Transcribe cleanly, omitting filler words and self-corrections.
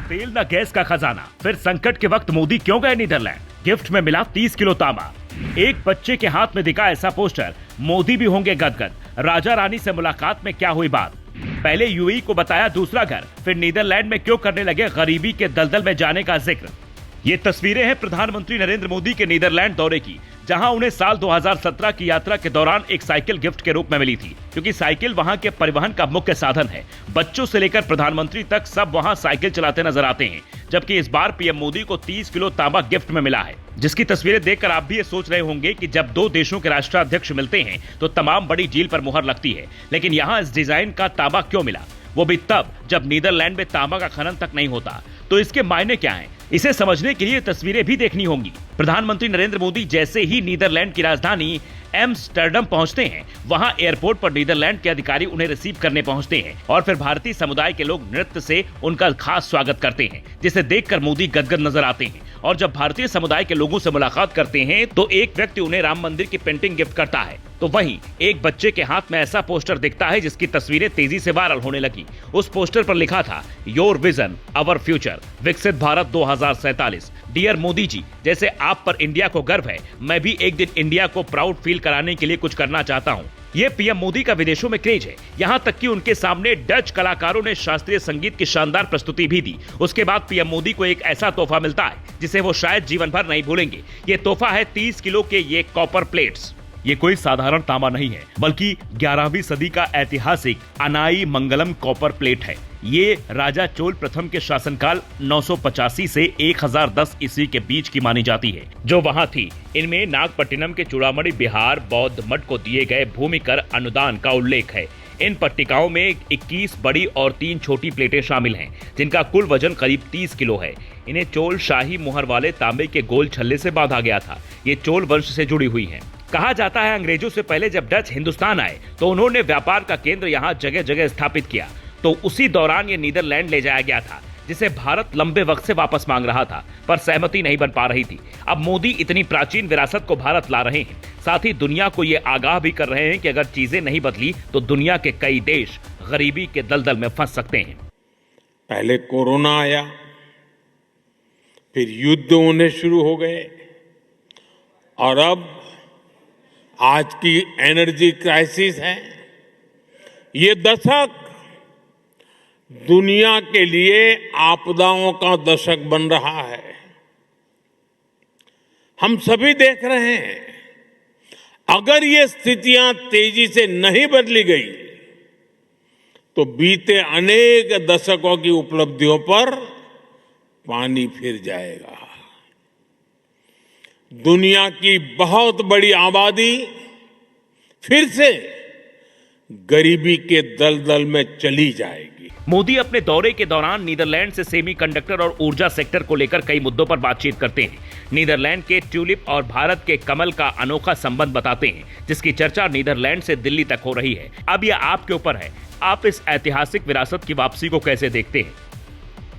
तेल न गैस का खजाना, फिर संकट के वक्त मोदी क्यों गए नीदरलैंड? गिफ्ट में मिला 30 किलो तांबा। एक बच्चे के हाथ में दिखा ऐसा पोस्टर, मोदी भी होंगे गदगद। राजा रानी से मुलाकात में क्या हुई बात? पहले यूएई को बताया दूसरा घर, फिर नीदरलैंड में क्यों करने लगे गरीबी के दलदल में जाने का जिक्र। ये तस्वीरें हैं प्रधानमंत्री नरेंद्र मोदी के नीदरलैंड दौरे की, जहां उन्हें साल 2017 की यात्रा के दौरान एक साइकिल गिफ्ट के रूप में मिली थी, क्योंकि साइकिल वहां के परिवहन का मुख्य साधन है। बच्चों से लेकर प्रधानमंत्री तक सब वहां साइकिल चलाते नजर आते हैं। जबकि इस बार पीएम मोदी को 30 किलो तांबा गिफ्ट में मिला है, जिसकी तस्वीरें देखकर आप भी ये सोच रहे होंगे कि जब दो देशों के राष्ट्राध्यक्ष मिलते हैं तो तमाम बड़ी डील पर मुहर लगती है। लेकिन यहाँ इस डिजाइन का तांबा क्यों मिला, वो भी तब जब नीदरलैंड में तांबा का खनन तक नहीं होता। तो इसके मायने क्या हैं? इसे समझने के लिए तस्वीरें भी देखनी होंगी। प्रधानमंत्री नरेंद्र मोदी जैसे ही नीदरलैंड की राजधानी एम्स्टर्डम पहुंचते हैं, वहां एयरपोर्ट पर नीदरलैंड के अधिकारी उन्हें रिसीव करने पहुंचते हैं और फिर भारतीय समुदाय के लोग नृत्य से उनका खास स्वागत करते हैं, जिसे देखकर मोदी गदगद नजर आते हैं। और जब भारतीय समुदाय के लोगों से मुलाकात करते हैं तो एक व्यक्ति उन्हें राम मंदिर की पेंटिंग गिफ्ट करता है, तो वहीं एक बच्चे के हाथ में ऐसा पोस्टर दिखता है जिसकी तस्वीरें तेजी से वायरल होने लगी। उस पोस्टर पर लिखा था, योर विजन अवर फ्यूचर, विकसित भारत 2047। डियर मोदी जी, जैसे आप पर इंडिया को गर्व है, मैं भी एक दिन इंडिया को प्राउड फील कराने के लिए कुछ करना चाहता हूँ। ये पीएम मोदी का विदेशों में क्रेज है, यहाँ तक कि उनके सामने डच कलाकारों ने शास्त्रीय संगीत की शानदार प्रस्तुति भी दी। उसके बाद पीएम मोदी को एक ऐसा तोहफा मिलता है जिसे वो शायद जीवन भर नहीं भूलेंगे। ये तोहफा है 30 किलो के ये कॉपर प्लेट्स। ये कोई साधारण तांबा नहीं है, बल्कि 11वीं सदी का ऐतिहासिक अनाई मंगलम कॉपर प्लेट है। ये राजा चोल प्रथम के शासनकाल 985 से 1010 ईस्वी के बीच की मानी जाती है, जो वहां थी। इनमें नागपट्टिनम के चूड़ामणि बिहार बौद्ध मठ को दिए गए भूमि कर अनुदान का उल्लेख है। इन पट्टिकाओं में 21 बड़ी और 3 छोटी प्लेटें शामिल हैं, जिनका कुल वजन करीब 30 किलो है। इन्हें चोल शाही मुहर वाले तांबे के गोल छल्ले से बांधा गया था। ये चोल वंश से जुड़ी हुई हैं। कहा जाता है अंग्रेजों से पहले जब डच हिंदुस्तान आए तो उन्होंने व्यापार का केंद्र यहाँ जगह जगह स्थापित किया, तो उसी दौरान ये नीदरलैंड ले जाया गया था, जिसे भारत लंबे वक्त से वापस मांग रहा था, पर सहमति नहीं बन पा रही थी। अब मोदी इतनी प्राचीन विरासत को भारत ला रहे हैं, साथ ही दुनिया को ये आगाह भी कर रहे हैं कि अगर चीजें नहीं बदली तो दुनिया के कई देश गरीबी के दलदल में फंस सकते हैं। पहले कोरोना आया, फिर युद्ध होने शुरू हो गए, और अब आज की एनर्जी क्राइसिस है। ये दशक दुनिया के लिए आपदाओं का दशक बन रहा है। हम सभी देख रहे हैं, अगर ये स्थितियां तेजी से नहीं बदली गई तो बीते अनेक दशकों की उपलब्धियों पर पानी फिर जाएगा। दुनिया की बहुत बड़ी आबादी फिर से गरीबी के दलदल में चली जाएगी। मोदी अपने दौरे के दौरान नीदरलैंड से सेमीकंडक्टर और ऊर्जा सेक्टर को लेकर कई मुद्दों पर बातचीत करते हैं। नीदरलैंड के ट्यूलिप और भारत के कमल का अनोखा संबंध बताते हैं, जिसकी चर्चा नीदरलैंड से दिल्ली तक हो रही है। अब यह आपके ऊपर है, आप इस ऐतिहासिक विरासत की वापसी को कैसे देखते हैं?